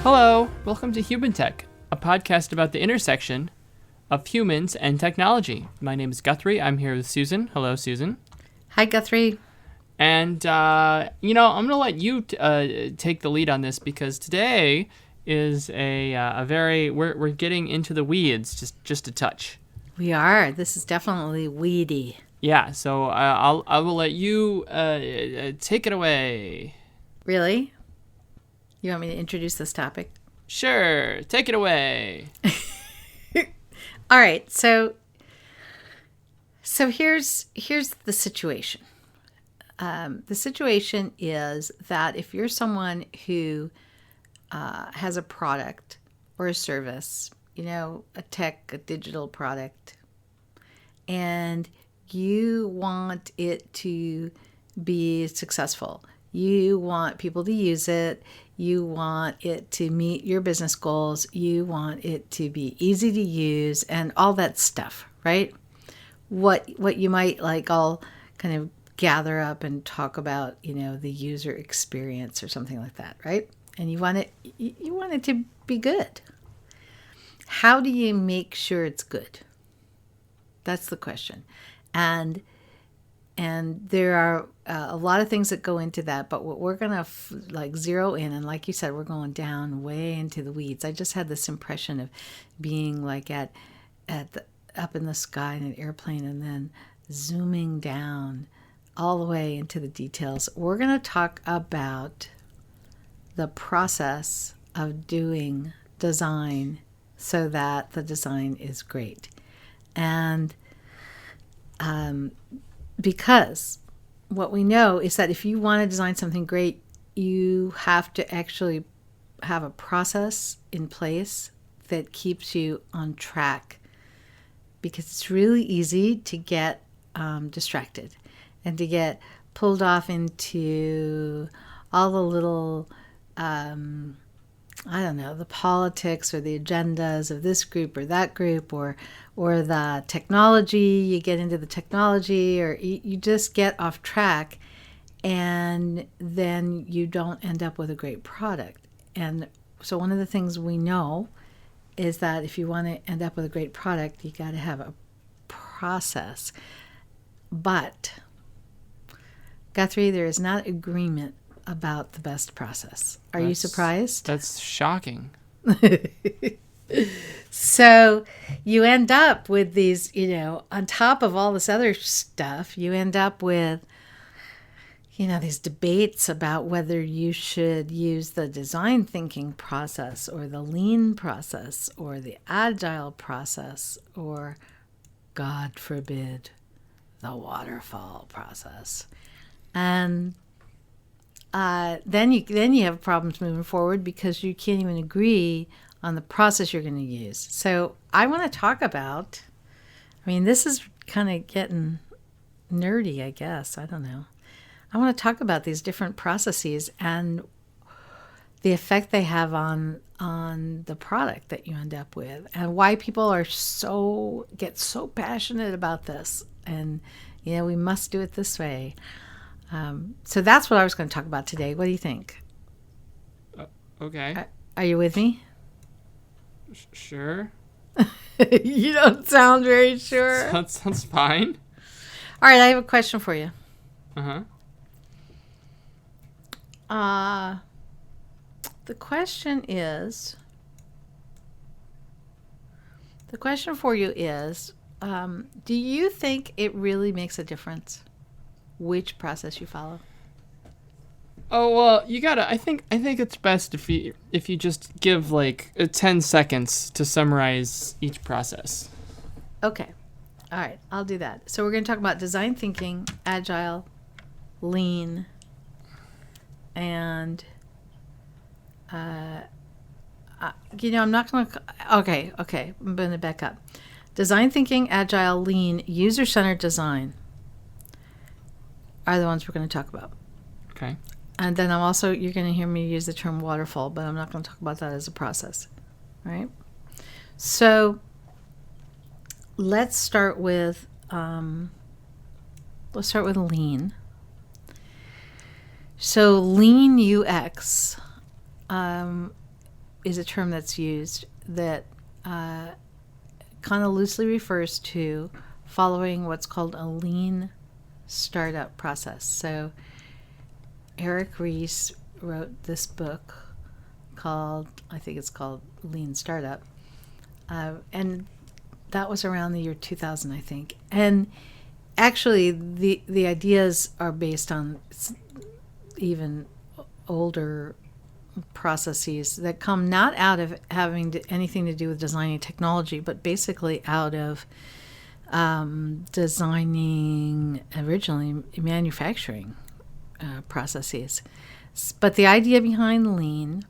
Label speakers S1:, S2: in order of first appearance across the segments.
S1: Hello, welcome to Human Tech, a podcast about the intersection of humans and technology. My name is Guthrie. I'm here with Susan. Hello, Susan.
S2: Hi, Guthrie.
S1: And, I'm going to let you take the lead on this because today is we're getting into the weeds just a touch.
S2: We are. This is definitely weedy.
S1: Yeah, so I will let you take it away.
S2: Really? You want me to introduce this topic?
S1: Sure, take it away.
S2: All right. So here's the situation. The situation is that if you're someone who has a product or a service, a digital product, and you want it to be successful, you want people to use it, you want it to meet your business goals, you want it to be easy to use, and all that stuff, right? What you might all kind of gather up and talk about, the user experience or something like that, right? And you want it to be good. How do you make sure it's good? That's the question. And there are a lot of things that go into that, but what we're going to zero in, and like you said, we're going down way into the weeds. I just had this impression of being up in the sky in an airplane and then zooming down all the way into the details. We're going to talk about the process of doing design so that the design is great. And because what we know is that if you want to design something great, you have to actually have a process in place that keeps you on track, because it's really easy to get distracted and to get pulled off into all the little, the politics or the agendas of this group or that group, or the technology. You get into the technology, or you just get off track, and then you don't end up with a great product. And so one of the things we know is that if you want to end up with a great product, you got to have a process. But Guthrie, there is not agreement about the best process. Are you surprised?
S1: That's shocking.
S2: So you end up with these, on top of all this other stuff, you end up with, these debates about whether you should use the design thinking process or the lean process or the agile process or, God forbid, the waterfall process. And then you have problems moving forward because you can't even agree on the process you're going to use. So I want to talk about, this is kind of getting nerdy, I guess. I don't know. I want to talk about these different processes and the effect they have on the product that you end up with, and why people get so passionate about this. And, we must do it this way. So that's what I was going to talk about today. What do you think?
S1: Okay.
S2: Are you with me?
S1: Sure.
S2: You don't sound very sure.
S1: Sounds fine.
S2: All right, I have a question for you.
S1: Uh-huh.
S2: The question for you is, do you think it really makes a difference which process you follow?
S1: Oh, well, you gotta, I think it's best if you just give 10 seconds to summarize each process.
S2: Okay. All right, I'll do that. So we're going to talk about design thinking, agile, lean, and I'm not going to, okay, I'm going to back up. Design thinking, agile, lean, user-centered design are the ones we're going to talk about.
S1: Okay.
S2: And then you're going to hear me use the term waterfall, but I'm not going to talk about that as a process, right? So let's start with lean. So lean UX is a term that's used that kind of loosely refers to following what's called a lean startup process. So Eric Ries wrote this book called, I think it's called Lean Startup. And that was around the year 2000, I think. And actually, the ideas are based on even older processes that come not out of having anything to do with designing technology, but basically out of designing originally manufacturing processes. But the idea behind lean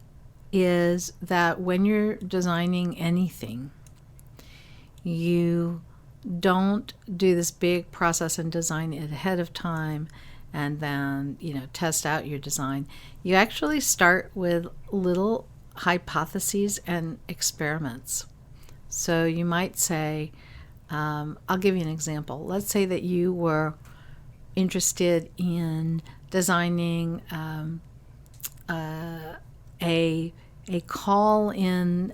S2: is that when you're designing anything, you don't do this big process and design it ahead of time and then, test out your design. You actually start with little hypotheses and experiments. So you might say, I'll give you an example. Let's say that you were interested in designing a call-in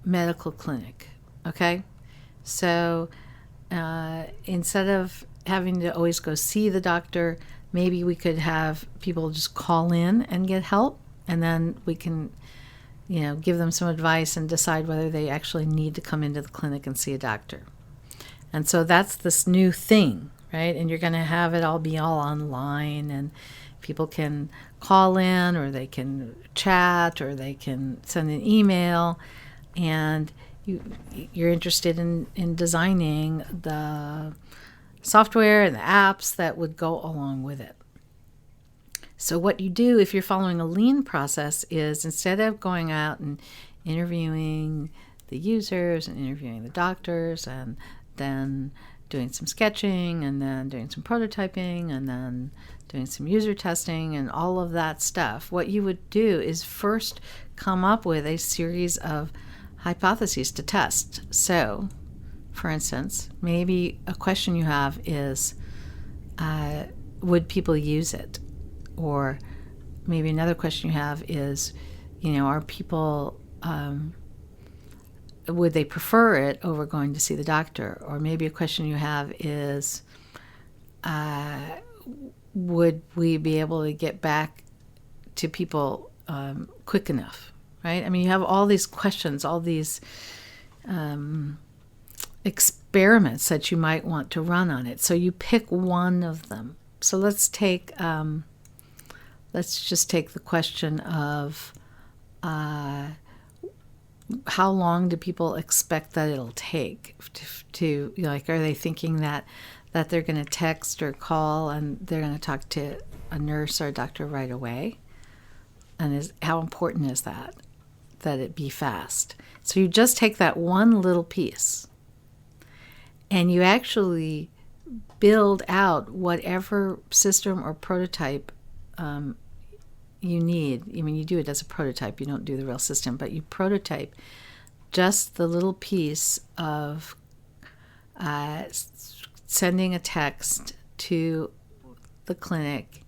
S2: medical clinic, okay? So instead of having to always go see the doctor, maybe we could have people just call in and get help, and then we can, give them some advice and decide whether they actually need to come into the clinic and see a doctor. And so that's this new thing, right? And you're going to have it all be all online, and people can call in, or they can chat, or they can send an email, and you're interested in designing the software and the apps that would go along with it. So what you do if you're following a lean process is, instead of going out and interviewing the users and interviewing the doctors and then doing some sketching and then doing some prototyping and then doing some user testing and all of that stuff, what you would do is first come up with a series of hypotheses to test. So, for instance, maybe a question you have is, would people use it? Or maybe another question you have is, are people, would they prefer it over going to see the doctor? Or maybe a question you have is, would we be able to get back to people quick enough, right? I mean, you have all these questions, all these experiments that you might want to run on it. So you pick one of them. So let's just take the question of how long do people expect that it'll take to are they thinking that they're going to text or call and they're going to talk to a nurse or a doctor right away? And how important is that it be fast? So you just take that one little piece and you actually build out whatever system or prototype you need. I mean, you do it as a prototype. You don't do the real system, but you prototype just the little piece of sending a text to the clinic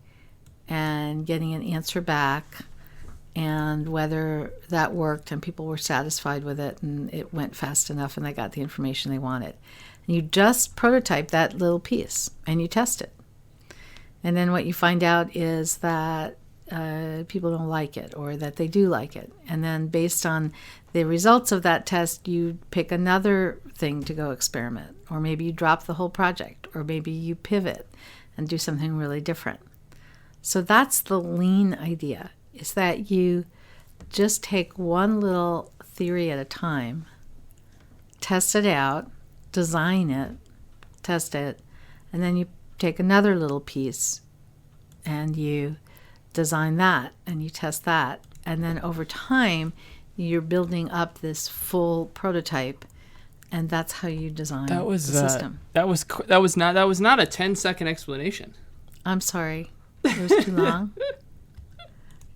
S2: and getting an answer back, and whether that worked and people were satisfied with it and it went fast enough and they got the information they wanted. And you just prototype that little piece and you test it. And then what you find out is that people don't like it, or that they do like it. And then based on the results of that test, you pick another thing to go experiment. Or maybe you drop the whole project, or maybe you pivot and do something really different. So that's the lean idea, is that you just take one little theory at a time, test it out, design it, test it, and then you take another little piece and you design that and you test that, and then over time you're building up this full prototype, and that's how you design the system.
S1: That was not a 10-second explanation.
S2: I'm sorry, it was too long.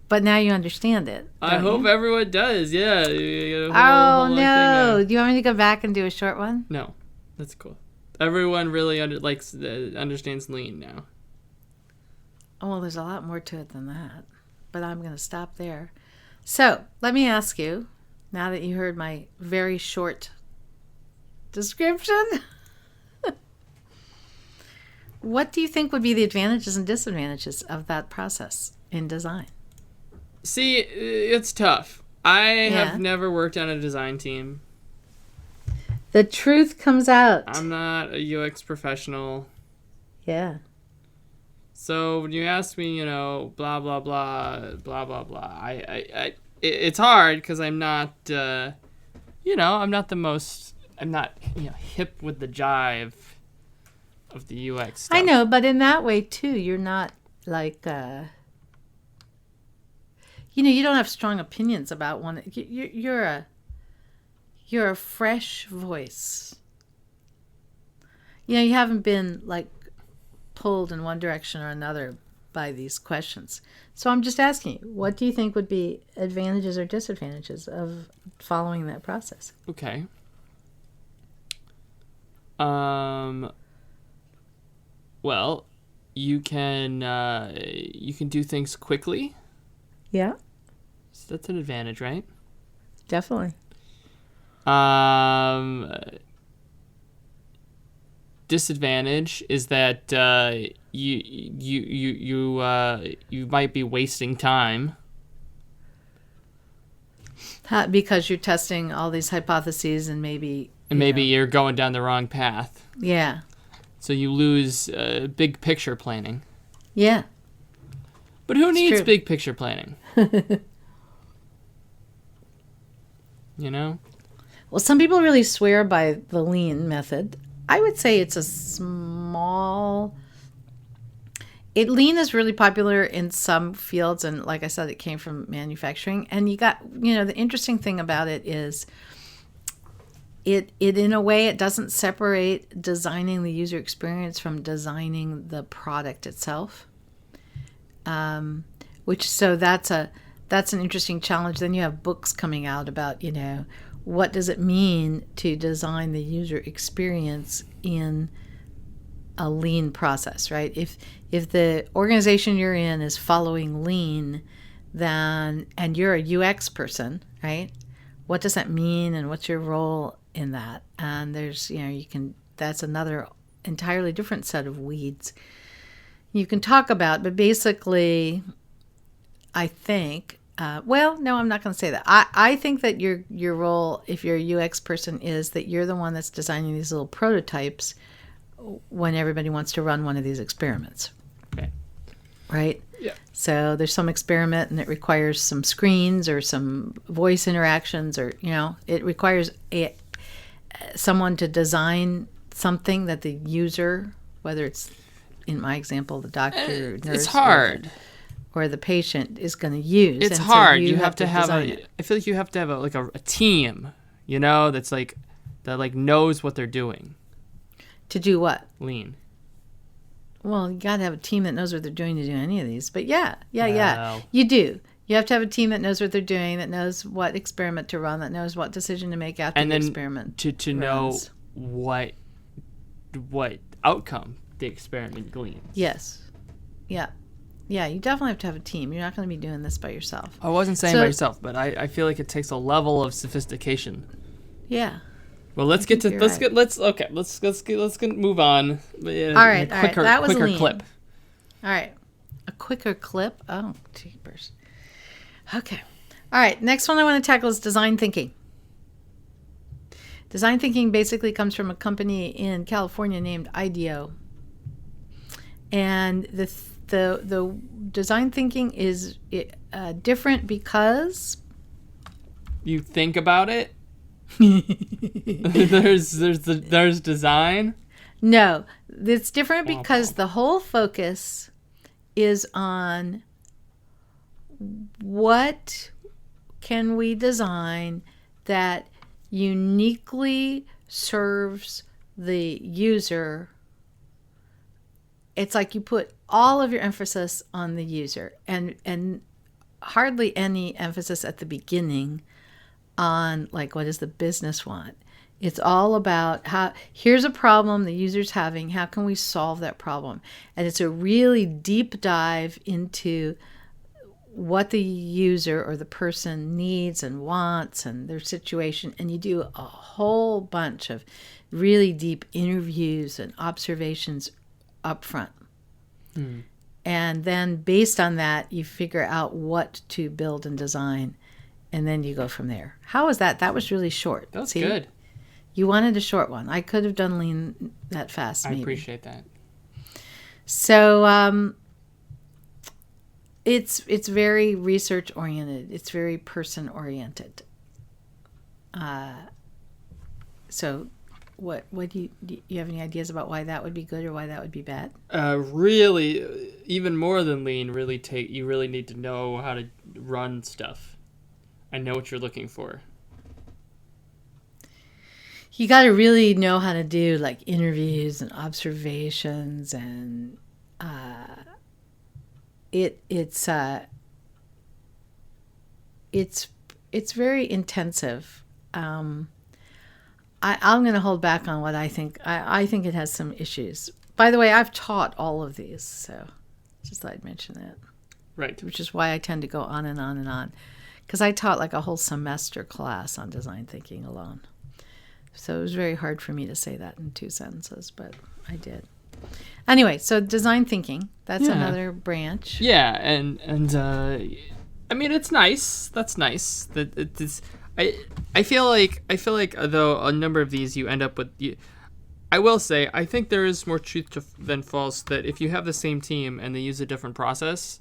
S2: But now you understand it.
S1: I hope everyone does. Yeah.
S2: Oh no! Do you want me to go back and do a short one?
S1: No, that's cool. Everyone really understands lean now.
S2: Oh, well, there's a lot more to it than that, but I'm going to stop there. So let me ask you, Now that you heard my very short description, what do you think would be the advantages and disadvantages of that process in design?
S1: See, it's tough. I have never worked on a design team.
S2: The truth comes out.
S1: I'm not a UX professional.
S2: Yeah.
S1: So when you ask me, blah, blah, blah, blah, blah, blah, it's hard because I'm not, I'm not hip with the jive of the UX stuff.
S2: I know, but in that way, too, you're not like, you don't have strong opinions about one. You're a fresh voice. You haven't been like pulled in one direction or another by these questions. So I'm just asking you, what do you think would be advantages or disadvantages of following that process?
S1: Okay. Well, you can do things quickly.
S2: Yeah.
S1: So that's an advantage, right?
S2: Definitely.
S1: Disadvantage is that you might be wasting time.
S2: Because you're testing all these hypotheses and maybe
S1: you're going down the wrong path.
S2: Yeah.
S1: So you lose big picture planning.
S2: Yeah.
S1: But who needs big picture planning?
S2: Well, some people really swear by the lean method. I would say it's lean is really popular in some fields, and like I said, it came from manufacturing. And you got, the interesting thing about it is it in a way, it doesn't separate designing the user experience from designing the product itself. So that's an interesting challenge. Then you have books coming out about, what does it mean to design the user experience in a lean process, right? If the organization you're in is following lean, and you're a UX person, right? What does that mean, and what's your role in that? And there's, that's another entirely different set of weeds you can talk about. But basically, I think, no, I'm not going to say that. I think that your role, if you're a UX person, is that you're the one that's designing these little prototypes when everybody wants to run one of these experiments.
S1: Okay.
S2: Right?
S1: Yeah.
S2: So there's some experiment and it requires some screens or some voice interactions, or, it requires someone to design something that the user, whether it's, in my example, the doctor, nurse,
S1: it's hard.
S2: Or the patient is going to use.
S1: It's
S2: and
S1: hard.
S2: So
S1: you have to have
S2: I
S1: feel like you have to have a team, that's that knows what they're doing.
S2: To do what?
S1: Lean.
S2: Well, you got to have a team that knows what they're doing to do any of these. But yeah.
S1: Well.
S2: You do. You have to have a team that knows what they're doing, that knows what experiment to run, that knows what decision to make after the experiment.
S1: To know what outcome the experiment gleans.
S2: Yes. Yeah. Yeah, you definitely have to have a team. You're not going to be doing this by yourself.
S1: I wasn't saying by yourself, but I feel like it takes a level of sophistication.
S2: Yeah.
S1: Well, let's move on.
S2: All right. That was
S1: quicker
S2: lean.
S1: clip.
S2: All right. A quicker clip? Oh, jeepers. Okay. All right. Next one I want to tackle is design thinking. Design thinking basically comes from a company in California named IDEO. And the design thinking is different because
S1: you think about it. there's design.
S2: No, it's different because the whole focus is on what can we design that uniquely serves the user. It's like you put all of your emphasis on the user and hardly any emphasis at the beginning on like, what does the business want? It's all about here's a problem the user's having. How can we solve that problem? And it's a really deep dive into what the user or the person needs and wants and their situation, and you do a whole bunch of really deep interviews and observations up front. And then based on that, you figure out what to build and design, and then you go from there. How was that? That was really short.
S1: That was good.
S2: You wanted a short one. I could have done lean that fast, maybe.
S1: I appreciate that.
S2: So it's very research oriented. It's very person oriented. So what do you have any ideas about why that would be good or why that would be bad?
S1: Really, even more than lean, you really need to know how to run stuff and know what you're looking for.
S2: You got to really know how to do like interviews and observations, and it's very intensive. I'm going to hold back on what I think. I think it has some issues. By the way, I've taught all of these, so just thought I'd mention that.
S1: Right.
S2: Which is why I tend to go on and on and on, because I taught like a whole semester class on design thinking alone. So it was very hard for me to say that in 2 sentences, but I did. Anyway, so design thinking, that's another branch.
S1: Yeah, and I mean, it's nice. That's nice. That it's. I feel like though a number of these you end up with. I will say I think there is more truth than false that if you have the same team and they use a different process,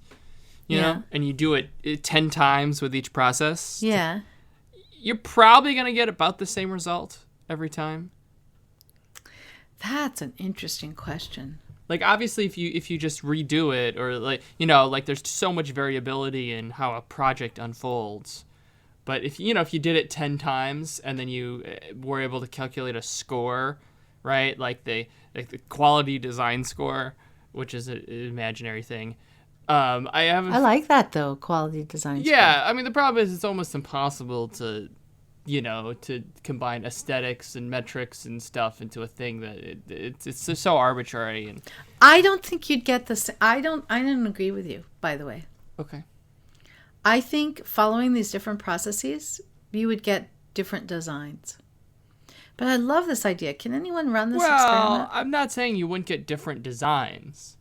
S1: you know, and you do it 10 times with each process, you're probably gonna get about the same result every time.
S2: That's an interesting question.
S1: Like, obviously, if you just redo it, or like, you know, like there's so much variability in how a project unfolds. But if you did it 10 times and then you were able to calculate a score, right? Like the quality design score, which is an imaginary thing. I
S2: like that though, quality design score.
S1: Yeah, I mean the problem is it's almost impossible to combine aesthetics and metrics and stuff into a thing that it's just so arbitrary. And
S2: I don't think you'd get this. I don't agree with you, by the way.
S1: Okay.
S2: I think following these different processes, you would get different designs. But I love this idea. Can anyone run this experiment?
S1: Well, I'm not saying you wouldn't get different designs.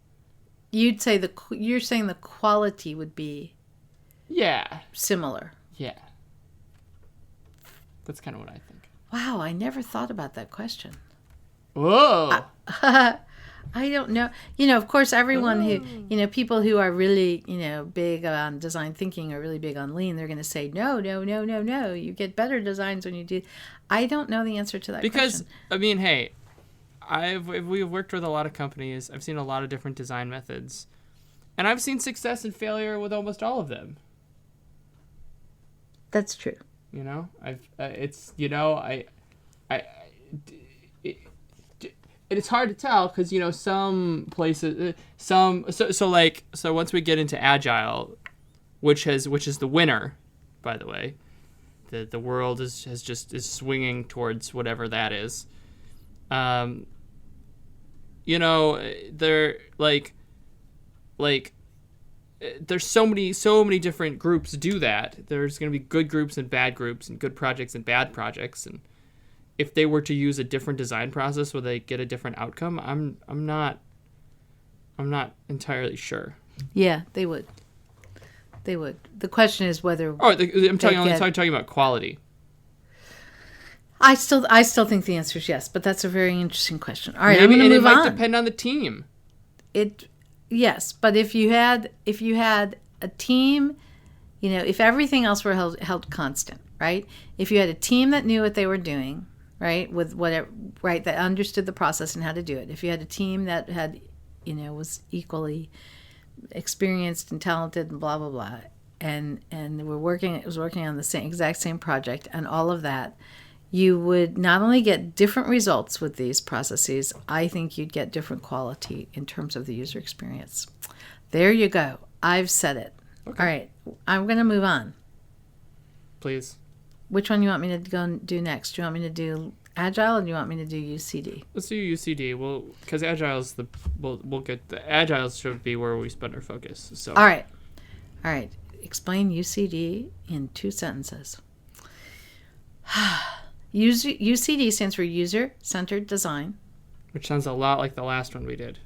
S2: You're saying the quality would be similar.
S1: Yeah. That's kind of what I think.
S2: Wow, I never thought about that question.
S1: Whoa.
S2: I don't know. Of course, everyone who, people who are really, big on design thinking or really big on lean, they're going to say, no. You get better designs when you do. I don't know the answer to that question.
S1: I mean, hey, we've worked with a lot of companies. I've seen a lot of different design methods. And I've seen success and failure with almost all of them.
S2: That's true.
S1: It's hard to tell because some places, so once we get into agile, which is the winner, by the way, the world is swinging towards whatever that is. They're there's so many different groups do that. There's going to be good groups and bad groups, and good projects and bad projects, and if they were to use a different design process, would they get a different outcome? I'm not entirely sure.
S2: Yeah, they would. They would. The question is whether.
S1: Oh, I'm talking about quality.
S2: I still think the answer is yes, but that's a very interesting question. All right, I'm
S1: going
S2: to move on.
S1: It might depend on the team.
S2: Yes, but if you had a team, if everything else were held constant, right? If you had a team that knew what they were doing, right, with whatever, right, that understood the process and how to do it. If you had a team that had, was equally experienced and talented and blah blah blah, and was working on the exact same project and all of that, you would not only get different results with these processes, I think you'd get different quality in terms of the user experience. There you go. I've said it. Okay. All right. I'm going to move on.
S1: Please.
S2: Which one do you want me to go and do next? Do you want me to do Agile or do you want me to do UCD?
S1: Let's do UCD. Well, because Agile's we'll get the Agile should be where we spend our focus. So.
S2: All right. explain UCD in 2 sentences. UCD stands for User-Centered Design.
S1: Which sounds a lot like the last one we did.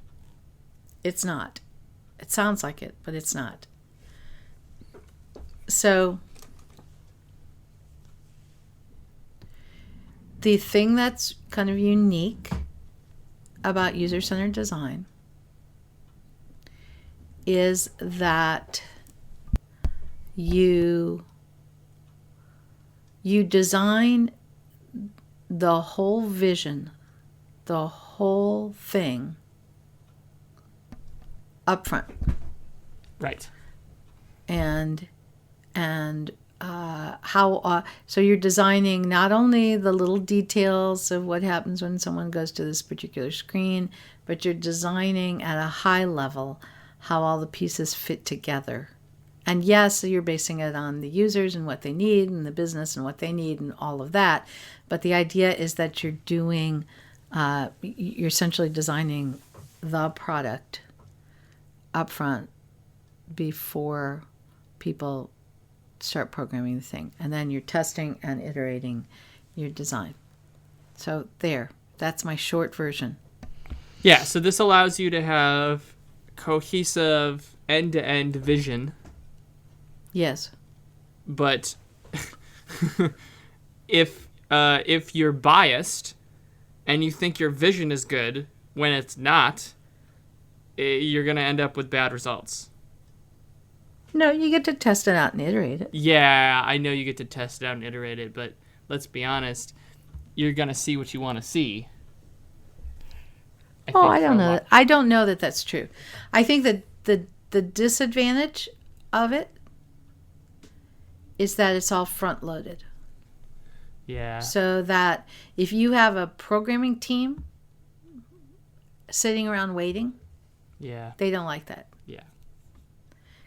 S2: It's not. It sounds like it, but it's not. So the thing that's kind of unique about user-centered design is that you design the whole vision, the whole thing up front.
S1: Right.
S2: And so you're designing not only the little details of what happens when someone goes to this particular screen, but you're designing at a high level how all the pieces fit together. And yes, you're basing it on the users and what they need and the business and what they need and all of that. But the idea is that you're essentially designing the product up front before people start programming the thing. And then you're testing and iterating your design. So that's my short version.
S1: Yeah, so this allows you to have cohesive end-to-end vision.
S2: Yes.
S1: But if you're biased and you think your vision is good when it's not, you're going to end up with bad results.
S2: No, you get to test it out and iterate it.
S1: Yeah, I know you get to test it out and iterate it, but let's be honest, you're going to see what you want to see.
S2: I don't know. I don't know that that's true. I think that the disadvantage of it is that it's all front-loaded.
S1: Yeah.
S2: So that if you have a programming team sitting around waiting,
S1: yeah,
S2: they don't like that.
S1: Yeah.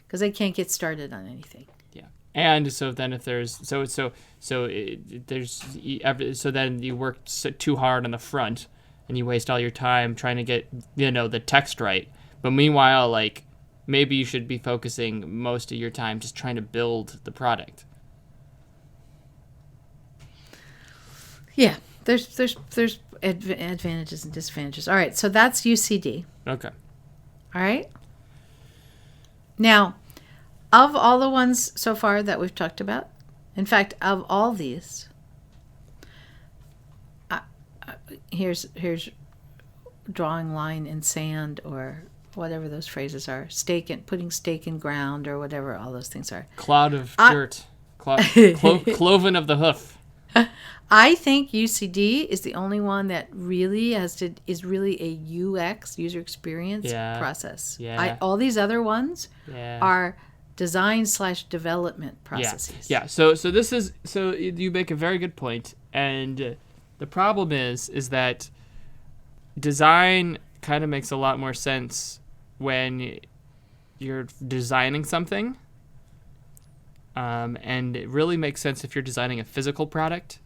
S2: Because they can't get started on anything.
S1: Yeah. And so then if there's so then you work too hard on the front and you waste all your time trying to get the text right. But meanwhile, like, maybe you should be focusing most of your time just trying to build the product.
S2: Yeah, there's advantages and disadvantages. All right, so that's UCD.
S1: Okay.
S2: All right. Now, of all the ones so far that we've talked about, in fact, of all these, here's drawing line in sand or whatever those phrases are, putting stake in ground or whatever all those things are.
S1: Cloud of dirt, cloven of the hoof.
S2: I think UCD is the only one that really is really a UX, user experience process.
S1: Yeah.
S2: All these other ones are design/development processes.
S1: Yeah. So you make a very good point, and the problem is that design kind of makes a lot more sense when you're designing something, and it really makes sense if you're designing a physical product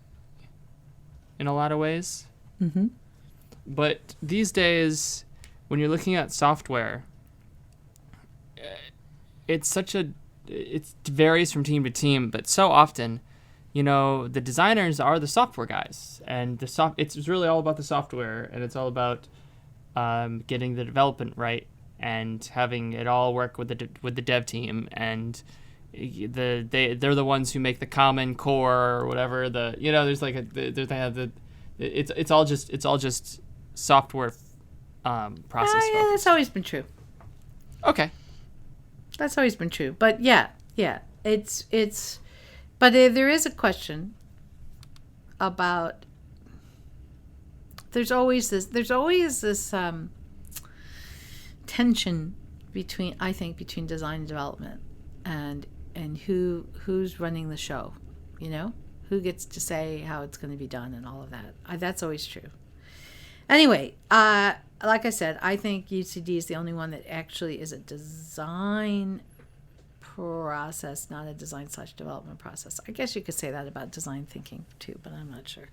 S1: in a lot of ways.
S2: Mm-hmm.
S1: But these days, when you're looking at software, it varies from team to team, but so often, the designers are the software guys, and it's really all about the software, and it's all about getting the development right and having it all work with the dev team, and they're the ones who make the common core or whatever. There's like it's all just software process.
S2: Yeah, that's always been true.
S1: Okay.
S2: That's always been true. But yeah, it's but there is a question about there's always this tension between design and development and who's running the show, who gets to say how it's going to be done and all of that. That's always true. Anyway, like I said, I think UCD is the only one that actually is a design process, not a design/development process. I guess you could say that about design thinking too, but I'm not sure.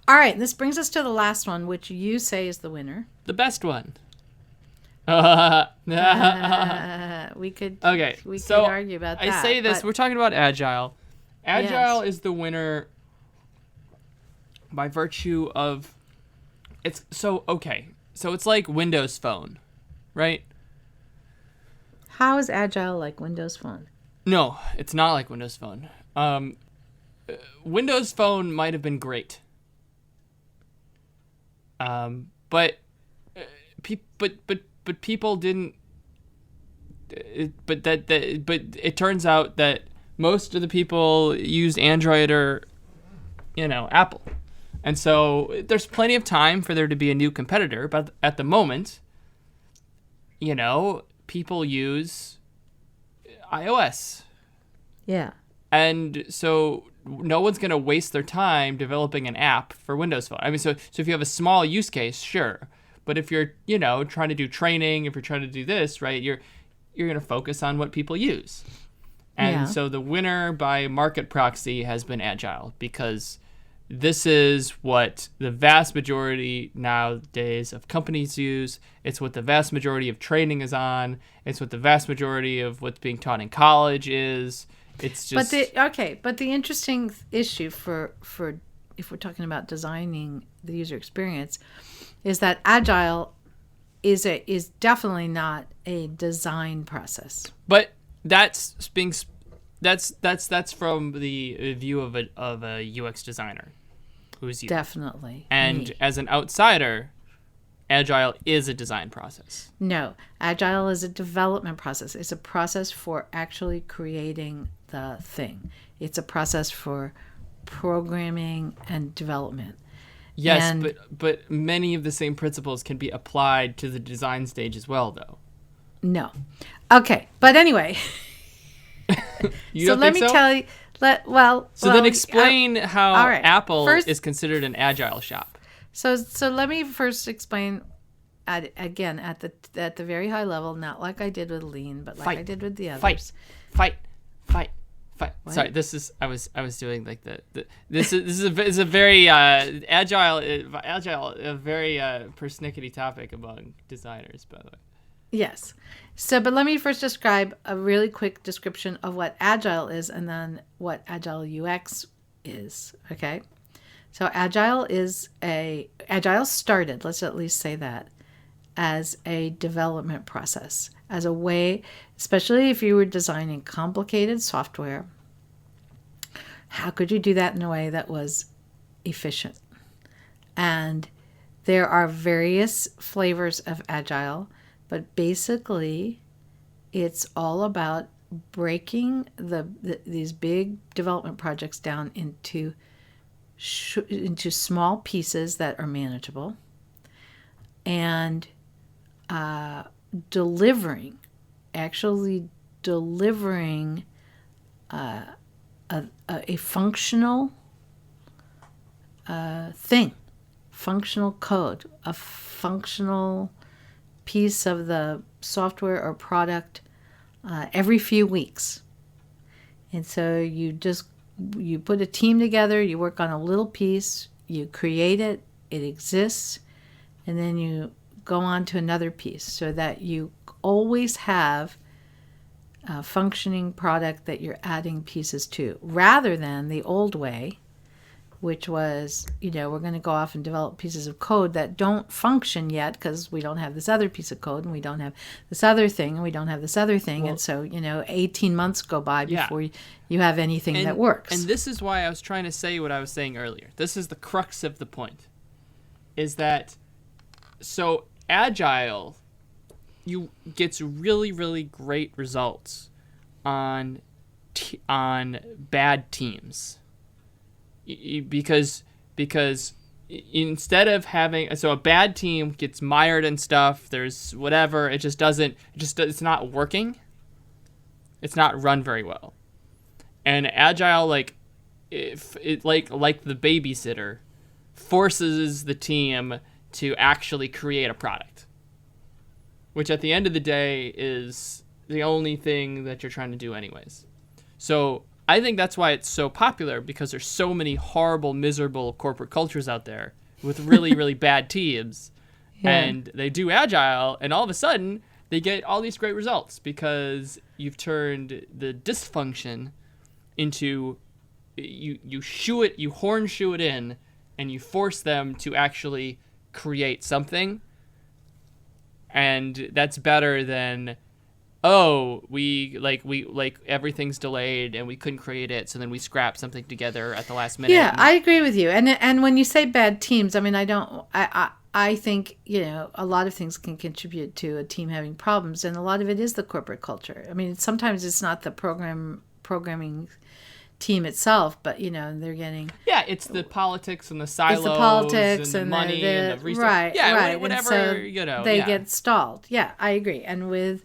S2: All right, this brings us to the last one, which you say is the winner.
S1: The best one.
S2: We could
S1: Okay,
S2: we
S1: so
S2: could argue about that.
S1: I say this, we're talking about agile. Agile is the winner by virtue of so it's like Windows Phone, right?
S2: How is agile like Windows Phone?
S1: No, it's not like Windows Phone. Windows Phone might have been great, but people didn't. But it turns out that most of the people used Android or, Apple, and so there's plenty of time for there to be a new competitor. But at the moment, people use iOS.
S2: Yeah.
S1: And so no one's going to waste their time developing an app for Windows Phone. I mean, so if you have a small use case, sure. But if you're, trying to do training, if you're trying to do this, right, you're going to focus on what people use. And so the winner by market proxy has been agile, because this is what the vast majority nowadays of companies use. It's what the vast majority of training is on. It's what the vast majority of what's being taught in college is. It's just
S2: but the interesting issue for if we're talking about designing the user experience is that agile is definitely not a design process.
S1: But that's from the view of a UX designer who's you.
S2: Definitely.
S1: And as an outsider, agile is a design process.
S2: No, agile is a development process. It's a process for actually creating the thing. It's a process for programming and development.
S1: Yes, but many of the same principles can be applied to the design stage as well, though.
S2: No. Okay, but anyway.
S1: You don't think so?
S2: Tell you.
S1: Then explain how
S2: right.
S1: Apple is considered an agile shop.
S2: So let me first explain again at the very high level, not like I did with Lean, but like I did with the others.
S1: Fight.
S2: What?
S1: Sorry, I was doing like this is a very agile, a very persnickety topic among designers, by the way.
S2: Yes. So, but let me first describe a really quick description of what agile is, and then what agile UX is. Okay. So agile started, let's at least say that, as a development process, as a way, especially if you were designing complicated software, how could you do that in a way that was efficient? And there are various flavors of agile, but basically it's all about breaking these big development projects down into small pieces that are manageable, and delivering a functional thing, functional code, a functional piece of the software or product every few weeks. And so you put a team together, you work on a little piece, you create it, it exists, and then you go on to another piece, so that you always have a functioning product that you're adding pieces to, rather than the old way, which was, we're going to go off and develop pieces of code that don't function yet because we don't have this other piece of code, and we don't have this other thing, and we don't have this other thing. Well, and so, 18 months go by before you have anything that works.
S1: And this is why I was trying to say what I was saying earlier. This is the crux of the point, is that so agile gets really, really great results on bad teams. Because instead of having, so a bad team gets mired in stuff, there's whatever, it's not working. It's not run very well. And agile, like the babysitter, forces the team to actually create a product, which at the end of the day is the only thing that you're trying to do anyways. So I think that's why it's so popular, because there's so many horrible, miserable corporate cultures out there with really, really bad teams. and they do agile, and all of a sudden they get all these great results because you've turned the dysfunction into you horn shoe it in, and you force them to actually create something. And that's better than, we everything's delayed and we couldn't create it, so then we scrap something together at the last minute.
S2: Yeah, I agree with you. And when you say bad teams, I mean, I think, a lot of things can contribute to a team having problems, and a lot of it is the corporate culture. I mean, sometimes it's not the programming team itself, but they're getting
S1: it's the politics and the silos,
S2: it's the politics
S1: and the money and the research.
S2: right,
S1: whatever,
S2: so they get stalled. Yeah, I agree. And with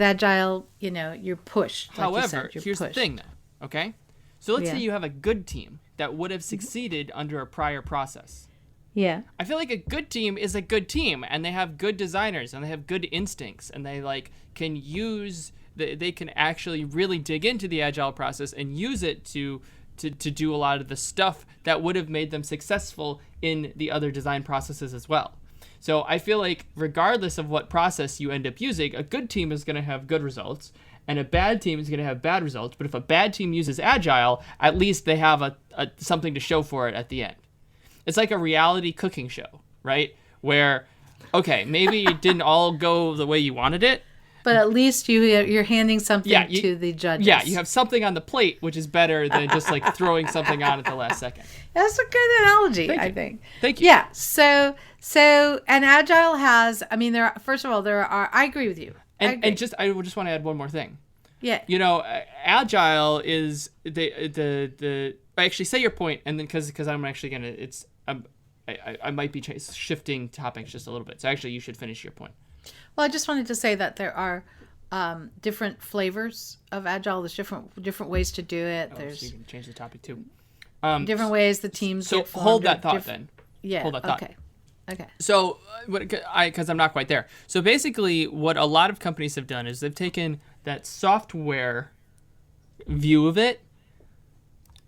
S2: agile, you're pushed. Like
S1: However,
S2: you're
S1: here's
S2: pushed.
S1: the thing, though. Okay, so let's say you have a good team that would have succeeded under a prior process.
S2: Yeah.
S1: I feel like a good team is a good team, and they have good designers, and they have good instincts, and they can use. They can actually really dig into the agile process and use it to do a lot of the stuff that would have made them successful in the other design processes as well. So I feel like regardless of what process you end up using, a good team is going to have good results, and a bad team is going to have bad results. But if a bad team uses agile, at least they have a something to show for it at the end. It's like a reality cooking show, right? Where, okay, maybe it didn't all go the way you wanted it,
S2: but at least you're handing something to the judges.
S1: Yeah, you have something on the plate, which is better than just throwing something on at the last second.
S2: That's a good analogy, I think.
S1: Thank you.
S2: Yeah. So and agile has. I mean, first of all, there are. I agree with you.
S1: I just want to add one more thing.
S2: Yeah.
S1: Agile is the. Actually, say your point, and then because I'm actually gonna. I might be shifting topics just a little bit. So actually, you should finish your point.
S2: Well, I just wanted to say that there are different flavors of agile. There's different ways to do it.
S1: So you can change the topic too.
S2: Different ways the teams get formed.
S1: Hold that thought then.
S2: Yeah.
S1: Hold that thought.
S2: Okay.
S1: So, because I'm not quite there. So basically, what a lot of companies have done is they've taken that software view of it,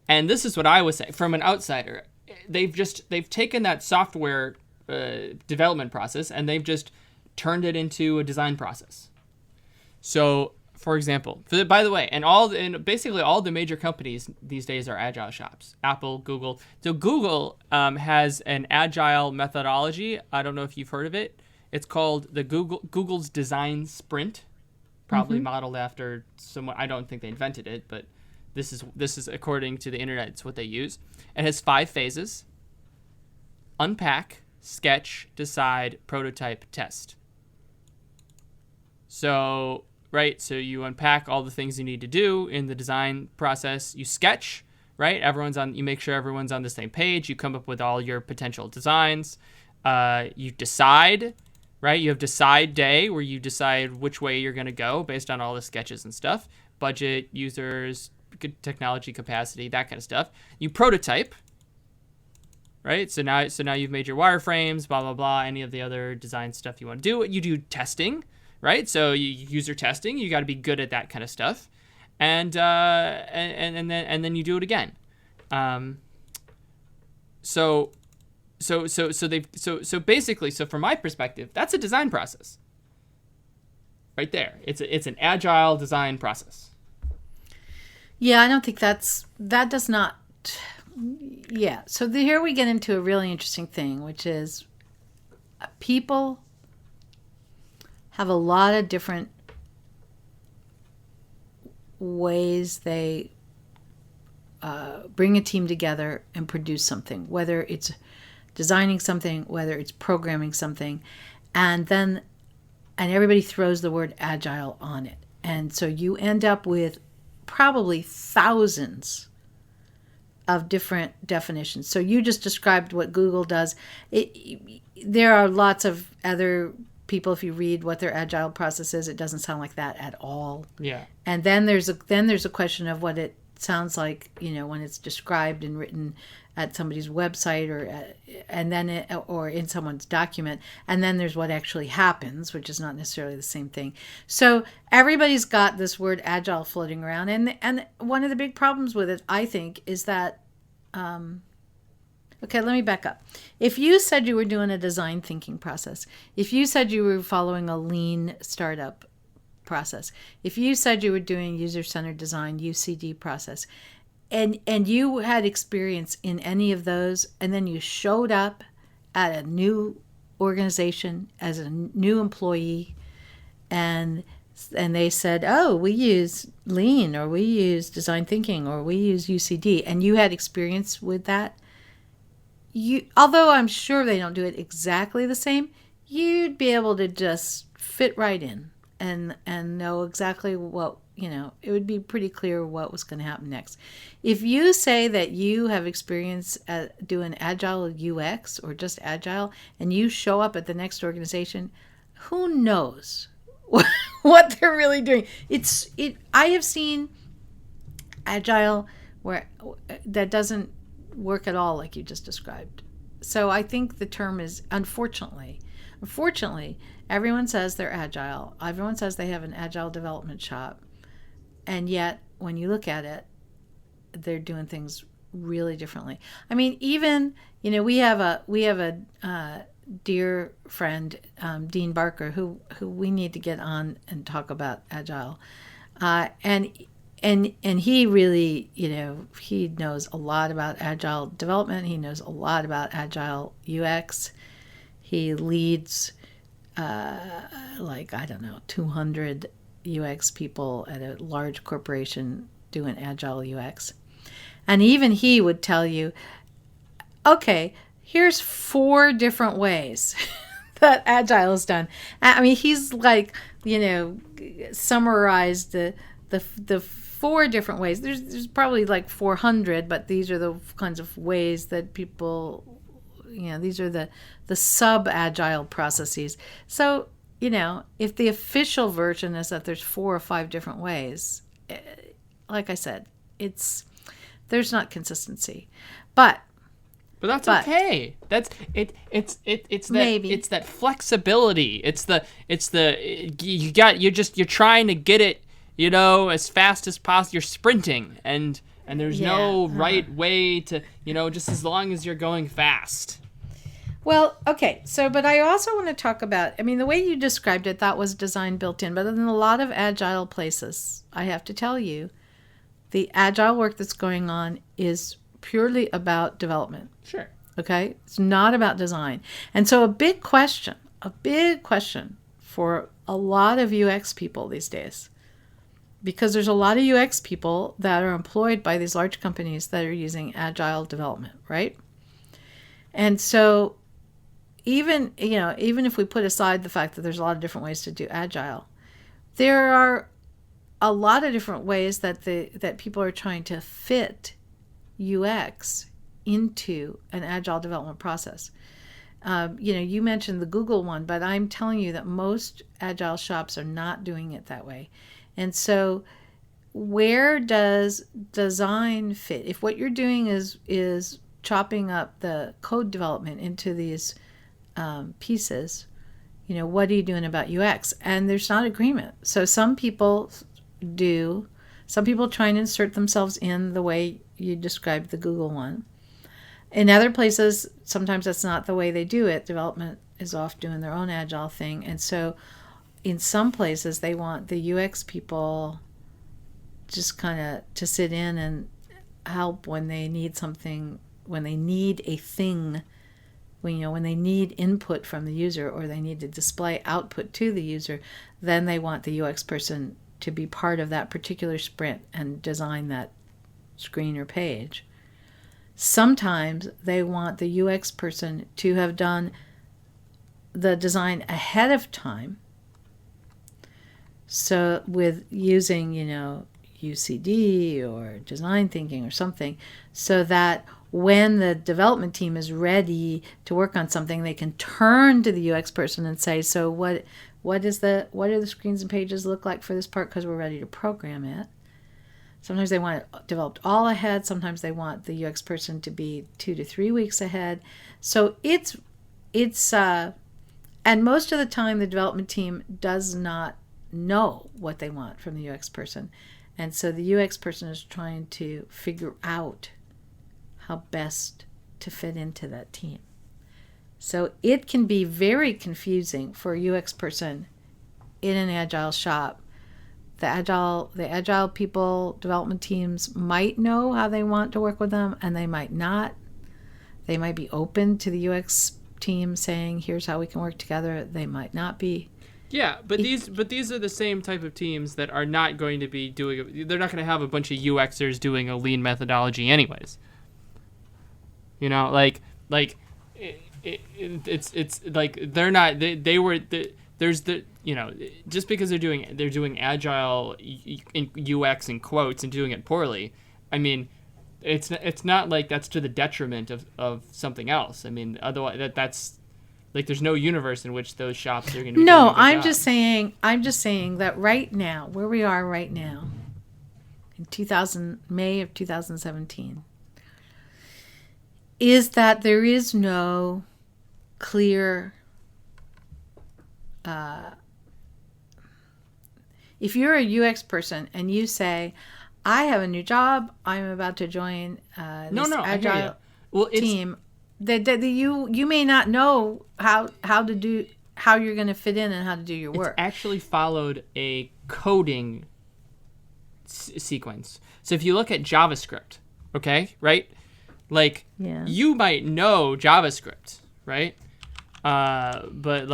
S1: and this is what I would say from an outsider. They've taken that software development process and they've just turned it into a design process. So, for example, by the way, and basically all the major companies these days are agile shops. Apple, Google. So Google has an agile methodology. I don't know if you've heard of it. It's called the Google's Design Sprint, probably modeled after someone. I don't think they invented it, but this is according to the internet. It's what they use. It has 5 phases: unpack, sketch, decide, prototype, test. So, right, so you unpack all the things you need to do in the design process. You sketch, right? You make sure everyone's on the same page. You come up with all your potential designs. You decide, right? You have decide day where you decide which way you're going to go based on all the sketches and stuff. Budget, users, technology capacity, that kind of stuff. You prototype, right? So now you've made your wireframes, blah, blah, blah, any of the other design stuff you want to do. You do testing, right? So you user testing, you got to be good at that kind of stuff. And then you do it again. So basically, from my perspective, that's a design process. Right there. It's an agile design process.
S2: Yeah, I don't think that does not. Yeah. So here we get into a really interesting thing, which is people have a lot of different ways they bring a team together and produce something, whether it's designing something, whether it's programming something, and everybody throws the word agile on it. And so you end up with probably thousands of different definitions. So you just described what Google does. There are lots of other people, if you read what their agile process is, it doesn't sound like that at all.
S1: Yeah.
S2: And then there's a question of what it sounds like, when it's described and written at somebody's website or in someone's document. And then there's what actually happens, which is not necessarily the same thing. So everybody's got this word agile floating around. And one of the big problems with it, I think, is that, Okay, let me back up. If you said you were doing a design thinking process, if you said you were following a lean startup process, if you said you were doing user-centered design, UCD process, and you had experience in any of those, and then you showed up at a new organization as a new employee, and they said, oh, we use lean, or we use design thinking, or we use UCD, and you had experience with that, although I'm sure they don't do it exactly the same, you'd be able to just fit right in and know exactly what, it would be pretty clear what was going to happen next. If you say that you have experience at doing agile UX or just agile, and you show up at the next organization, who knows what they're really doing? I have seen agile where that doesn't work at all like you just described. So I think the term is, unfortunately, everyone says they're agile. Everyone says they have an agile development shop. And yet, when you look at it, they're doing things really differently. I mean, even, we have a dear friend, Dean Barker, who we need to get on and talk about agile. And he really, he knows a lot about agile development. He knows a lot about agile UX. He leads, 200 UX people at a large corporation doing agile UX. And even he would tell you, okay, here's 4 different ways that agile is done. I mean, he's summarized the 4 different ways. There's probably 400, but these are the kinds of ways that people, these are the sub-agile processes. So, if the official version is that there's 4 or 5 different ways, like I said, there's not consistency. But
S1: that's okay. That's it. It's that
S2: maybe.
S1: It's that flexibility. You're trying to get it, as fast as possible. You're sprinting, and there's no right way to, just as long as you're going fast.
S2: Well, okay. So, but I also want to talk about, the way you described it, that was design built in. But in a lot of agile places, I have to tell you, the agile work that's going on is purely about development.
S1: Sure.
S2: Okay? It's not about design. And so a big question for a lot of UX people these days, because there's a lot of UX people that are employed by these large companies that are using agile development, right? And so even if we put aside the fact that there's a lot of different ways to do agile, there are a lot of different ways that people are trying to fit UX into an agile development process. You mentioned the Google one, but I'm telling you that most agile shops are not doing it that way. And so where does design fit? If what you're doing is chopping up the code development into these pieces, what are you doing about UX? And there's not agreement. So some people try and insert themselves in the way you described the Google one. In other places, sometimes that's not the way they do it. Development is off doing their own agile thing. And so in some places, they want the UX people just kind of to sit in and help when they need something, when they need a thing, when they need input from the user, or they need to display output to the user, then they want the UX person to be part of that particular sprint and design that screen or page. Sometimes they want the UX person to have done the design ahead of time. So with using, UCD or design thinking or something, so that when the development team is ready to work on something, they can turn to the UX person and say, so what do the screens and pages look like for this part, because we're ready to program it. Sometimes they want it developed all ahead. Sometimes they want the UX person to be 2 to 3 weeks ahead. So it's and most of the time the development team does not know what they want from the UX person. And so the UX person is trying to figure out how best to fit into that team. So it can be very confusing for a UX person in an agile shop. The agile people, development teams might know how they want to work with them, and they might not. They might be open to the UX team saying, here's how we can work together. They might not be.
S1: Yeah, but these are the same type of teams that are not going to be doing. They're not going to have a bunch of UXers doing a lean methodology, anyways. You know, it's like they're not. There's just because they're doing agile in UX in quotes and doing it poorly. I mean, it's not like that's to the detriment of something else. I mean, otherwise that's. Like, there's no universe in which those shops are going to be.
S2: No, I'm just saying that right now, where we are right now, in May of 2017, is that there is no clear. If you're a UX person and you say, "I have a new job, I'm about to join this agile team." That you may not know how you're going to fit in and how to do your work.
S1: It's actually followed a coding sequence. So if you look at JavaScript, okay, right? Like, you might know JavaScript, right? But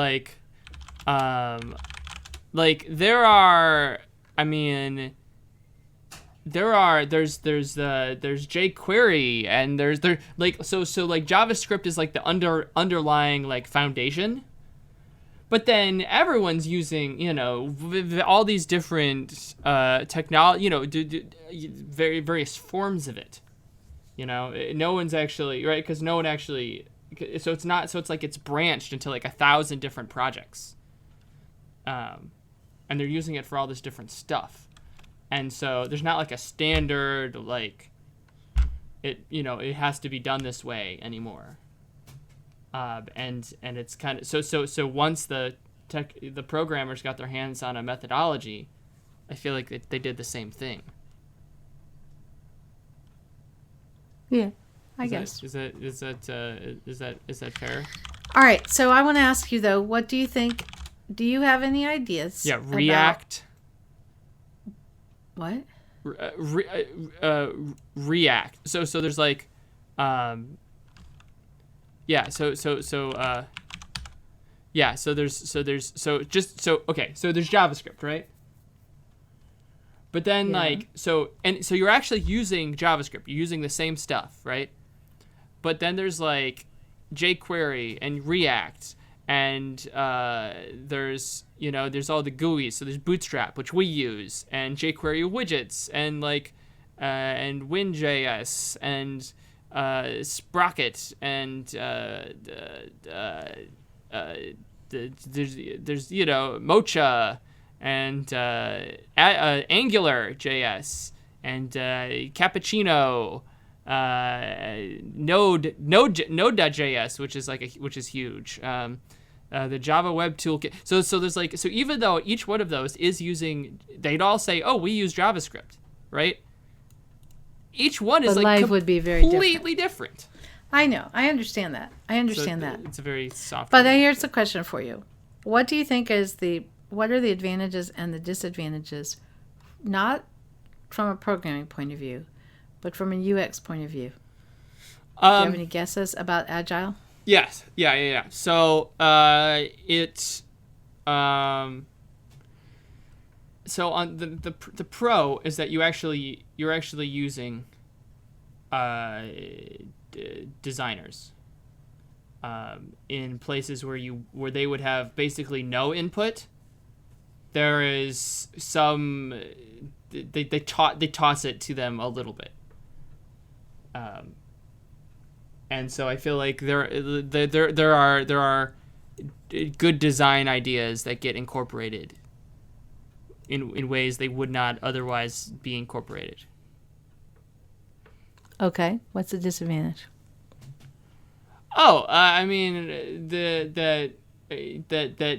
S1: there are, I mean, there's jQuery and there's JavaScript is like the underlying like foundation, but then everyone's using all these different technology, various forms of it. No one's actually right because no one actually. So it's like it's branched into like 1,000 different projects, and they're using it for all this different stuff. And so there's not like a standard like it has to be done this way anymore. And it's kind of so once the programmers got their hands on a methodology, I feel like they did the same thing.
S2: Yeah, I guess.
S1: Is that fair?
S2: All right. So I want to ask you though, what do you think? Do you have any ideas?
S1: Yeah, React.
S2: What?
S1: React. So there's like, So there's JavaScript, right? But then so you're actually using JavaScript. You're using the same stuff, right? But then there's like jQuery and React. And there's all the GUIs. So there's Bootstrap, which we use, and jQuery widgets, and and Win.js, and Sprocket, and there's Mocha, and Angular.js, and Cappuccino, Node.js, which is huge. The Java Web Toolkit. So there's even though each one of those is using, they'd all say, "Oh, we use JavaScript," right? Each one is
S2: life would be very
S1: completely different.
S2: I know. I understand that.
S1: It's a very soft.
S2: But here's the question for you: what do you think what are the advantages and the disadvantages, not from a programming point of view, but from a UX point of view? Do you have any guesses about Agile?
S1: Yes. Yeah. So it's so on the pro is that you're actually using designers in places where they would have basically no input. There is some they toss it to them a little bit. And so I feel like there are good design ideas that get incorporated in ways they would not otherwise be incorporated.
S2: Okay, what's the disadvantage?
S1: I mean that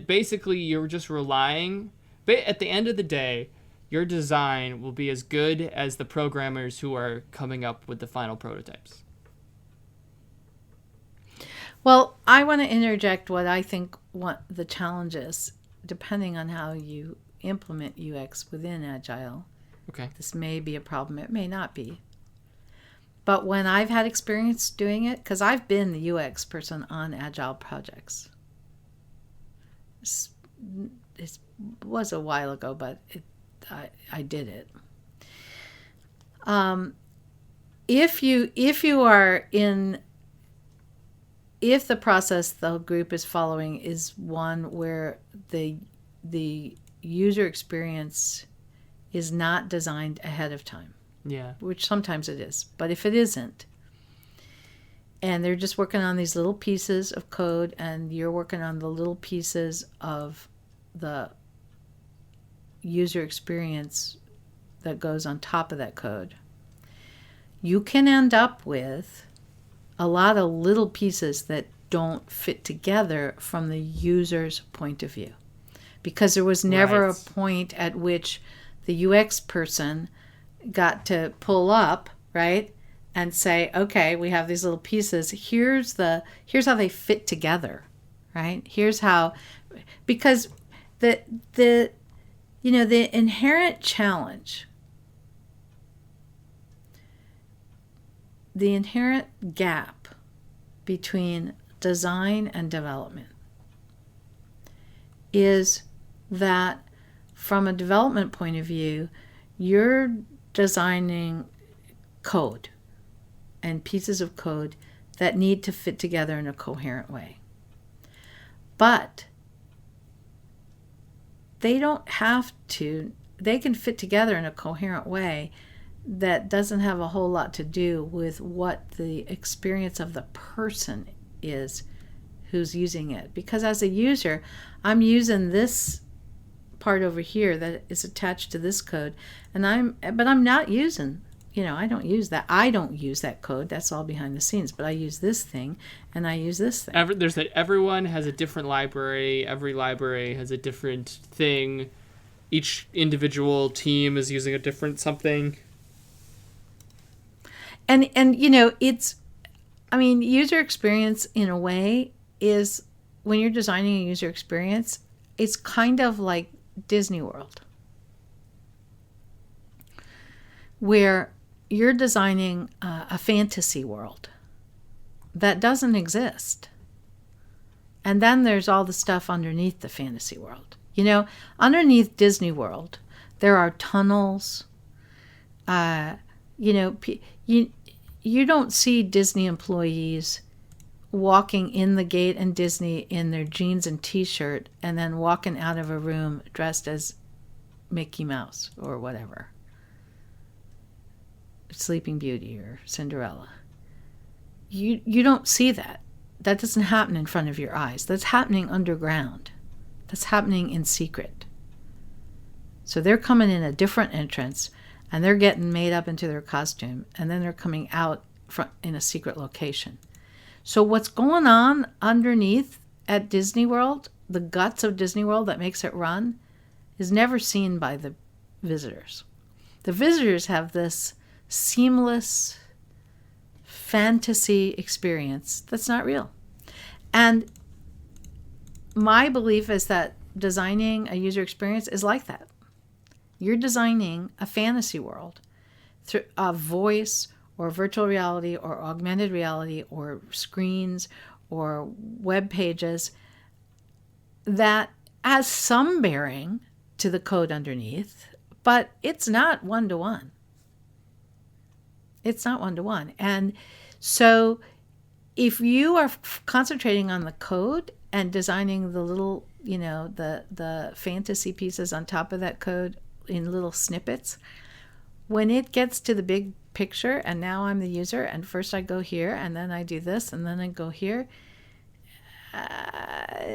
S1: basically you're just relying. At the end of the day, your design will be as good as the programmers who are coming up with the final prototypes.
S2: Well, I want to interject what I think what the challenge is, depending on how you implement UX within Agile.
S1: Okay.
S2: This may be a problem, it may not be. But when I've had experience doing it, because I've been the UX person on Agile projects. It was a while ago, but I did it. If the process the group is following is one where the user experience is not designed ahead of time,
S1: Yeah.
S2: which sometimes it is, but if it isn't, and they're just working on these little pieces of code, and you're working on the little pieces of the user experience that goes on top of that code, you can end up with a lot of little pieces that don't fit together from the user's point of view. Because there was never a point at which the UX person got to pull up, right? And say, okay, we have these little pieces. Here's how they fit together, right? Here's how, because the inherent challenge, the inherent gap between design and development is that from a development point of view, you're designing code and pieces of code that need to fit together in a coherent way. But they don't have to, they can fit together in a coherent way that doesn't have a whole lot to do with what the experience of the person is who's using it. Because as a user, I'm using this part over here that is attached to this code, but I'm not using, I don't use that. I don't use that code. That's all behind the scenes. But I use this thing, and I use this thing.
S1: Everyone has a different library. Every library has a different thing. Each individual team is using a different something.
S2: And user experience in a way is, when you're designing a user experience, it's kind of like Disney World, where you're designing a fantasy world that doesn't exist. And then there's all the stuff underneath the fantasy world. Underneath Disney World, there are tunnels. You don't see Disney employees walking in the gate in Disney in their jeans and t-shirt and then walking out of a room dressed as Mickey Mouse or whatever. Sleeping Beauty or Cinderella. You don't see that. That doesn't happen in front of your eyes. That's happening underground. That's happening in secret. So they're coming in a different entrance, and they're getting made up into their costume, and then they're coming out in a secret location. So what's going on underneath at Disney World, the guts of Disney World that makes it run, is never seen by the visitors. The visitors have this seamless fantasy experience that's not real. And my belief is that designing a user experience is like that. You're designing a fantasy world through a voice or virtual reality or augmented reality or screens or web pages that has some bearing to the code underneath, but it's not one-to-one. It's not one-to-one. And so if you are concentrating on the code and designing the little, the fantasy pieces on top of that code in little snippets, when it gets to the big picture, and now I'm the user, and first I go here, and then I do this, and then I go here,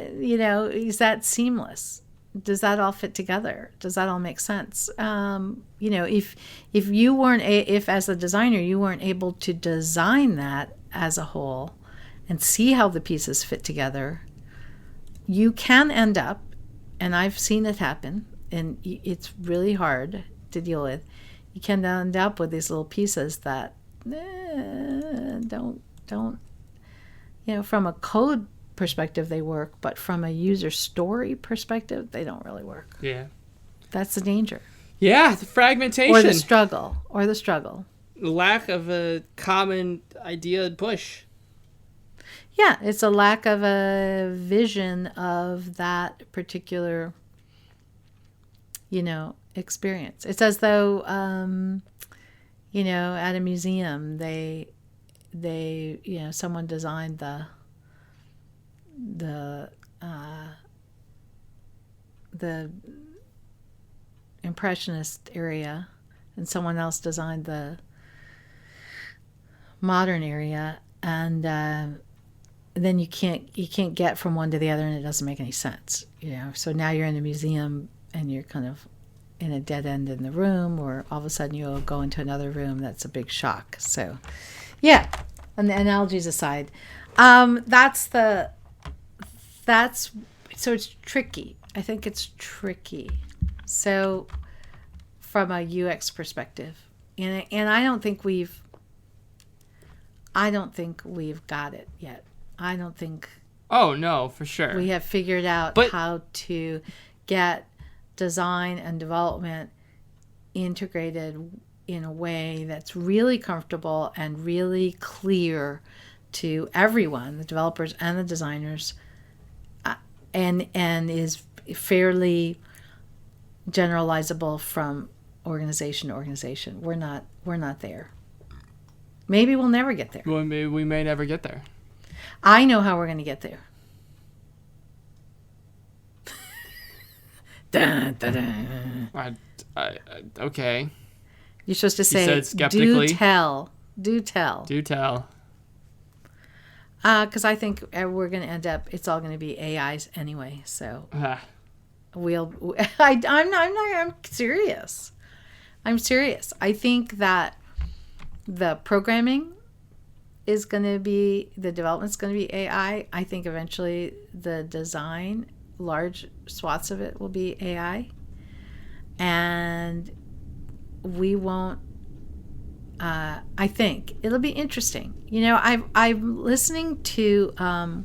S2: is that seamless? Does that all fit together? Does that all make sense? If you weren't, if as a designer you weren't able to design that as a whole and see how the pieces fit together, you can end up, and I've seen it happen, and it's really hard to deal with. You can end up with these little pieces that don't from a code perspective, they work, but from a user story perspective, they don't really work.
S1: Yeah.
S2: That's the danger.
S1: Yeah, the fragmentation.
S2: Or the struggle.
S1: Lack of a common idea push.
S2: Yeah, it's a lack of a vision of that particular, experience. It's as though, at a museum, they someone designed the Impressionist area, and someone else designed the modern area, and then you can't get from one to the other, and it doesn't make any sense. So now you're in a museum and you're kind of in a dead end in the room, or all of a sudden you'll go into another room. That's a big shock. So yeah, and the analogies aside, so it's tricky. I think it's tricky. So from a UX perspective, and I don't think we've got it yet. I don't think.
S1: Oh no, for sure.
S2: We have figured out how to get design and development integrated in a way that's really comfortable and really clear to everyone, the developers and the designers, and is fairly generalizable from organization to organization. We're not there. Maybe we'll never get there.
S1: Well, maybe we may never get there.
S2: I know how we're going to get there. Dun, dun, dun.
S1: Okay.
S2: You're supposed to say,
S1: you said skeptically.
S2: Do tell.
S1: Do tell.
S2: Because I think we're going to end up, it's all going to be AIs anyway. So I'm serious. I'm serious. I think that the programming is going to be, the development's going to be AI. I think eventually the design, large swaths of it will be AI. And we won't, I think it'll be interesting. I'm listening to,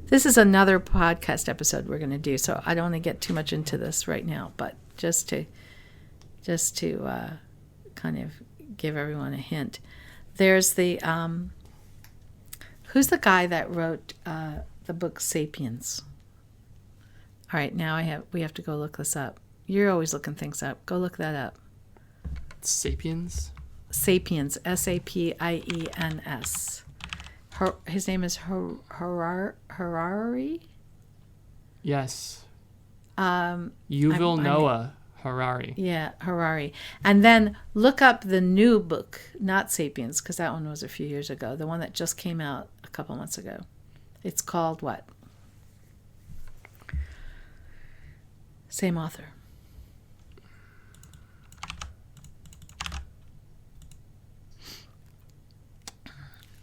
S2: this is another podcast episode we're going to do, so I don't want to get too much into this right now, but just to kind of give everyone a hint. There's the who's the guy that wrote the book Sapiens? All right, now we have to go look this up. You're always looking things up. Go look that up.
S1: Sapiens?
S2: Sapiens, Sapiens. His name is Harari?
S1: Yes. Yuval Noah Harari.
S2: Yeah, Harari. And then look up the new book, not Sapiens, because that one was a few years ago. The one that just came out a couple months ago. It's called what? Same author.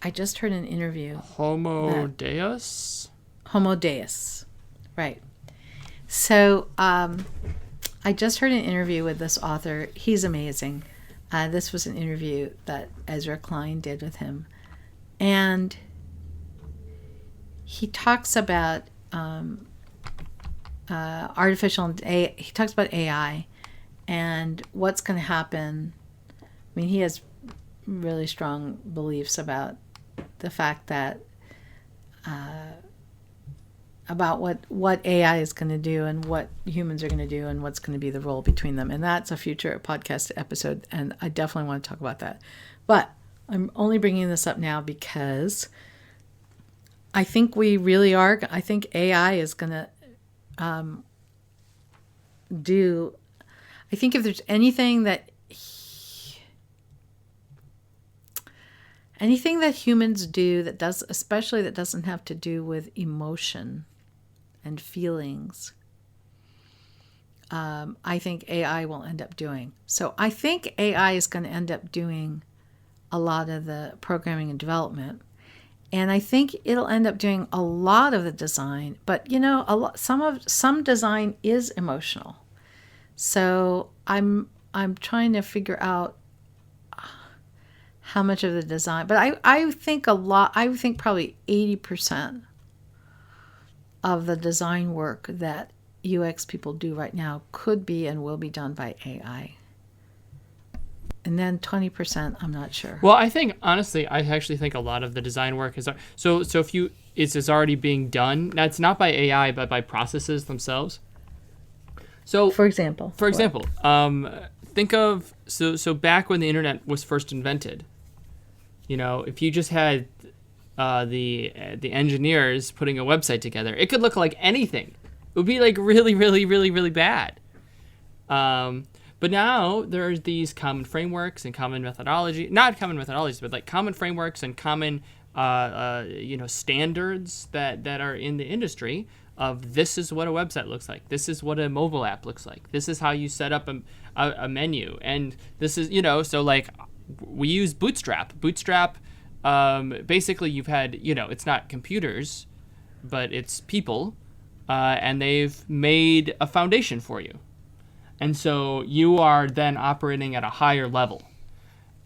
S2: I just heard an interview.
S1: Homo Deus?
S2: Homo Deus. Right. So, I just heard an interview with this author. He's amazing. This was an interview that Ezra Klein did with him. And he talks about he talks about AI and what's going to happen. I mean, he has really strong beliefs about the fact that about what AI is going to do and what humans are going to do and what's going to be the role between them. And that's a future podcast episode, and I definitely want to talk about that. But I'm only bringing this up now because I think we really are. I think AI is going to do. I think if there's anything that humans do that does, especially that doesn't have to do with emotion and feelings, I think AI will end up doing. So I think AI is going to end up doing a lot of the programming and development, and I think it'll end up doing a lot of the design. But some design is emotional. So I'm trying to figure out how much of the design, but I think I think probably 80% of the design work that UX people do right now could be and will be done by AI. And then 20%, I'm not sure.
S1: Well, I think, honestly, I actually think a lot of the design work is, so if it's already being done, that's not by AI, but by processes themselves. So
S2: For example,
S1: think of, so back when the internet was first invented, if you just had the engineers putting a website together, it could look like anything. It would be like really, really, really, really bad. But now there's these common frameworks and common methodology, not common methodologies, but like common frameworks and common standards that are in the industry of this is what a website looks like. This is what a mobile app looks like. This is how you set up a menu. And this is, so like we use Bootstrap. Bootstrap, basically you've had, it's not computers, but it's people, and they've made a foundation for you. And so you are then operating at a higher level.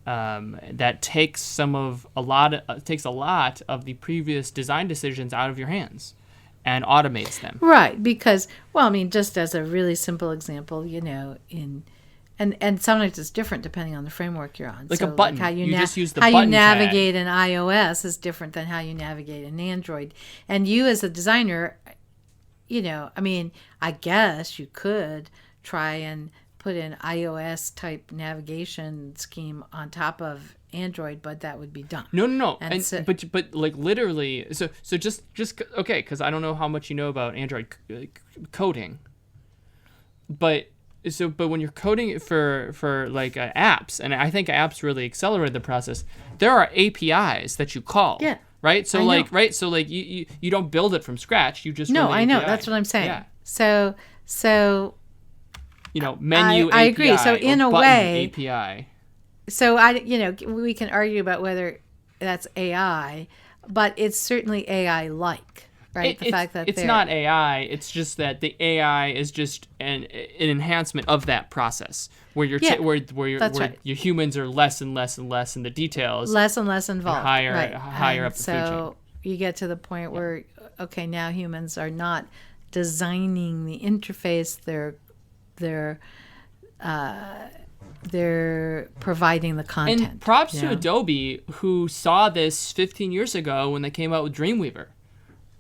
S1: That takes a lot of the previous design decisions out of your hands and automates them.
S2: Right, because, well, I mean, just as a really simple example, and sometimes it's different depending on the framework you're on.
S1: Like a button.
S2: Like how you
S1: just use the
S2: how
S1: button
S2: you navigate
S1: tag.
S2: an iOS is different than how you navigate an Android. And you as a designer, I guess you could try and put an iOS type navigation scheme on top of Android, but that would be dumb.
S1: No.
S2: And so,
S1: but like literally, so just okay, because I don't know how much you know about Android coding, but when you're coding it for like apps, and I think apps really accelerate the process. There are APIs that you call.
S2: Yeah.
S1: Right. So you don't build it from scratch. You just
S2: no,
S1: run the
S2: I know
S1: API.
S2: that's what I'm saying.
S1: Yeah.
S2: So.
S1: Menu
S2: I
S1: API.
S2: agree. So in
S1: or
S2: a
S1: button
S2: way,
S1: API.
S2: So we can argue about whether that's AI, but it's certainly AI-like, right?
S1: The fact that it's not AI. It's just that the AI is just an enhancement of that process where your humans are less and less and less in the details,
S2: less and less involved,
S1: and higher up the food chain.
S2: So you get to the point where now humans are not designing the interface; they're providing the content.
S1: And props to Adobe, who saw this 15 years ago when they came out with Dreamweaver.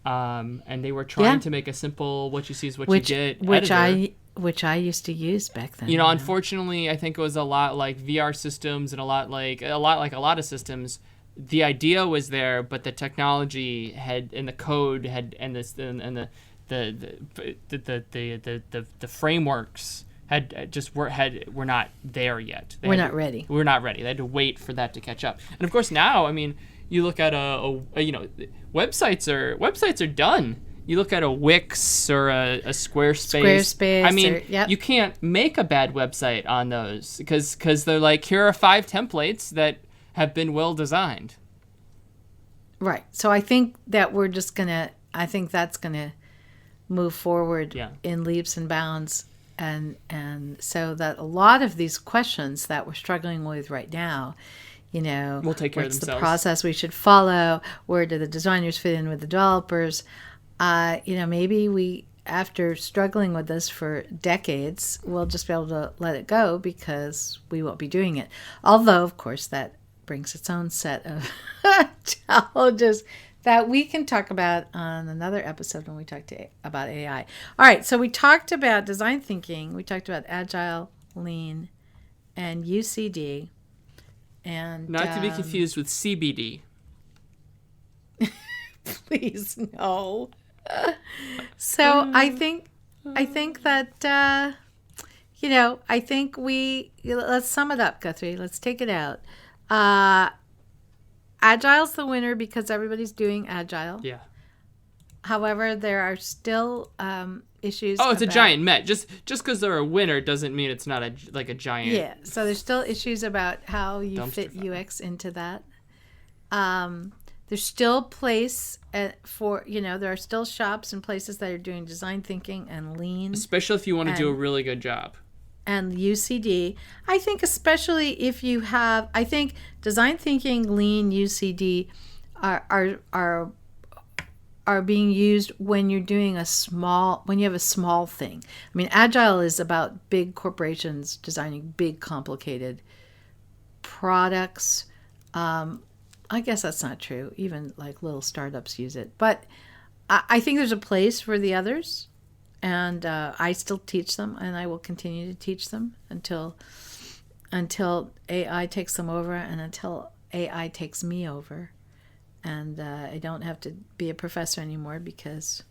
S1: And they were trying to make a simple what you see is what you get editor.
S2: Which I used to use back then.
S1: Unfortunately, I think it was a lot like VR systems and a lot like a lot of systems. The idea was there, but the technology and the code the frameworks were not there yet.
S2: We're not ready.
S1: We're not ready. They had to wait for that to catch up. And of course now, I mean, you look at websites are done. You look at a Wix or a Squarespace. I mean, you can't make a bad website on those because they're like, here are 5 templates that have been well designed.
S2: Right. So I think that that's gonna move forward in leaps and bounds. And so that a lot of these questions that we're struggling with right now,
S1: will take care of themselves.
S2: What's the process we should follow? Where do the designers fit in with the developers? Maybe we, after struggling with this for decades, we'll just be able to let it go because we won't be doing it. Although, of course, that brings its own set of challenges that we can talk about on another episode when we talk about AI. All right, so we talked about design thinking. We talked about agile, lean, and UCD. And
S1: not to be confused with CBD.
S2: Please, no. So I think that let's sum it up, Guthrie. Let's take it out. Agile's the winner because everybody's doing agile.
S1: Yeah.
S2: However, there are still issues.
S1: Oh, it's a giant met. Just because they're a winner doesn't mean it's not a giant.
S2: Yeah. So there's still issues about how you fit UX into that. There's still place for there are still shops and places that are doing design thinking and lean.
S1: Especially if you want to do a really good job.
S2: and UCD. I think especially if you have, I think design thinking, lean, UCD are being used when you're doing when you have a small thing. I mean, agile is about big corporations designing big, complicated products. I guess that's not true. Even like little startups use it. But I think there's a place for the others. And I still teach them, and I will continue to teach them until AI takes them over, and until AI takes me over. And I don't have to be a professor anymore because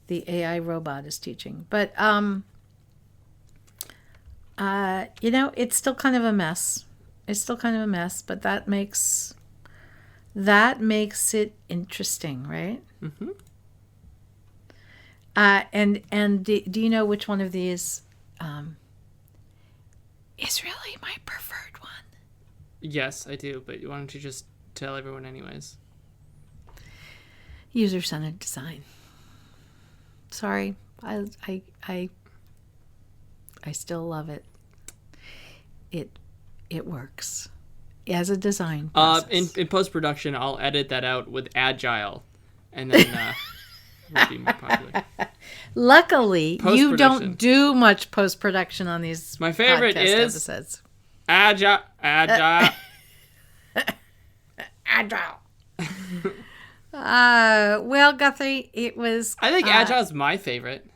S2: the AI robot is teaching. But, it's still kind of a mess. It's still kind of a mess, but that makes it interesting, right?
S1: Mm-hmm.
S2: And do you know which one of these is really my preferred one?
S1: Yes, I do, but why don't you just tell everyone anyways?
S2: User-centered design. Sorry, I still love it. It works as a design process.
S1: In post-production, I'll edit that out with agile, and then will be more popular.
S2: Luckily, you don't do much post-production on these.
S1: My favorite
S2: podcast
S1: is
S2: episodes.
S1: Agile.
S2: Agile. Well, Guthrie, it was.
S1: I think agile is my favorite.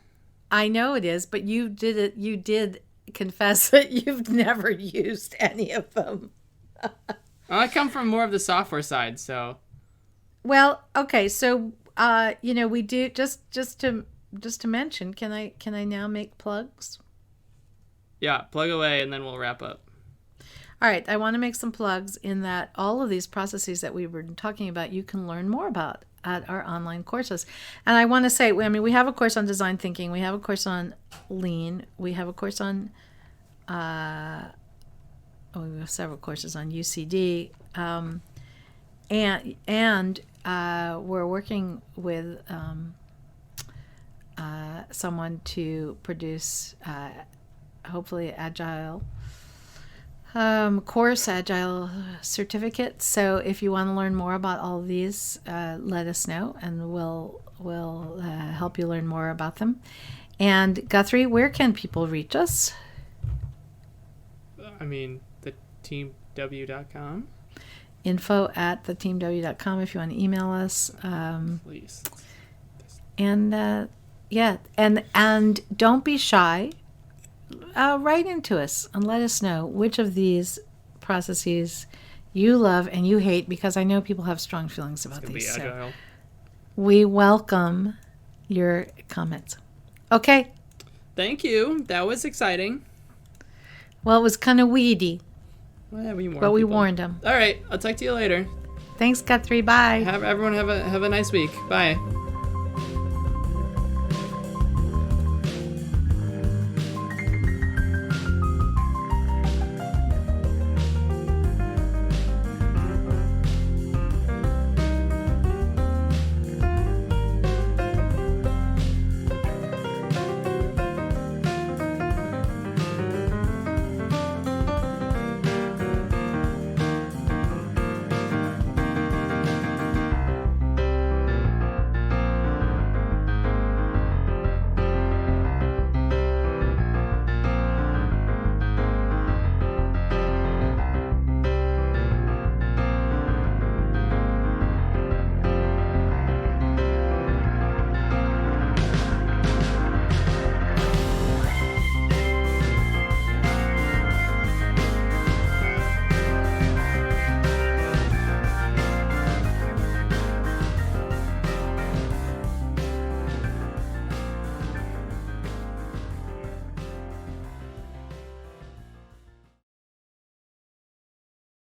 S2: I know it is, but you did confess that you've never used any of them.
S1: I come from more of the software side, so.
S2: Well, okay, so we do just to mention. Can I now make plugs?
S1: Yeah, plug away, and then we'll wrap up.
S2: All right, I want to make some plugs in that all of these processes that we were talking about, you can learn more about at our online courses. And I want to say, I mean, we have a course on design thinking, we have a course on lean, we have a course on, we have several courses on UCD, and we're working with someone to produce, hopefully, agile. Course agile certificate. So if you want to learn more about all of these, let us know, and we'll help you learn more about them. And Guthrie, where can people reach us?
S1: I mean, theteamw.com.
S2: info@theteamw.com if you want to email us.
S1: Please.
S2: And and don't be shy. Write into us and let us know which of these processes you love and you hate, because I know people have strong feelings about these. So we welcome your comments. Okay.
S1: Thank you. That was exciting.
S2: Well, it was kind of weedy.
S1: Well, we
S2: warned them.
S1: All right. I'll talk to you later.
S2: Thanks, Guthrie. Bye.
S1: Everyone have a nice week. Bye.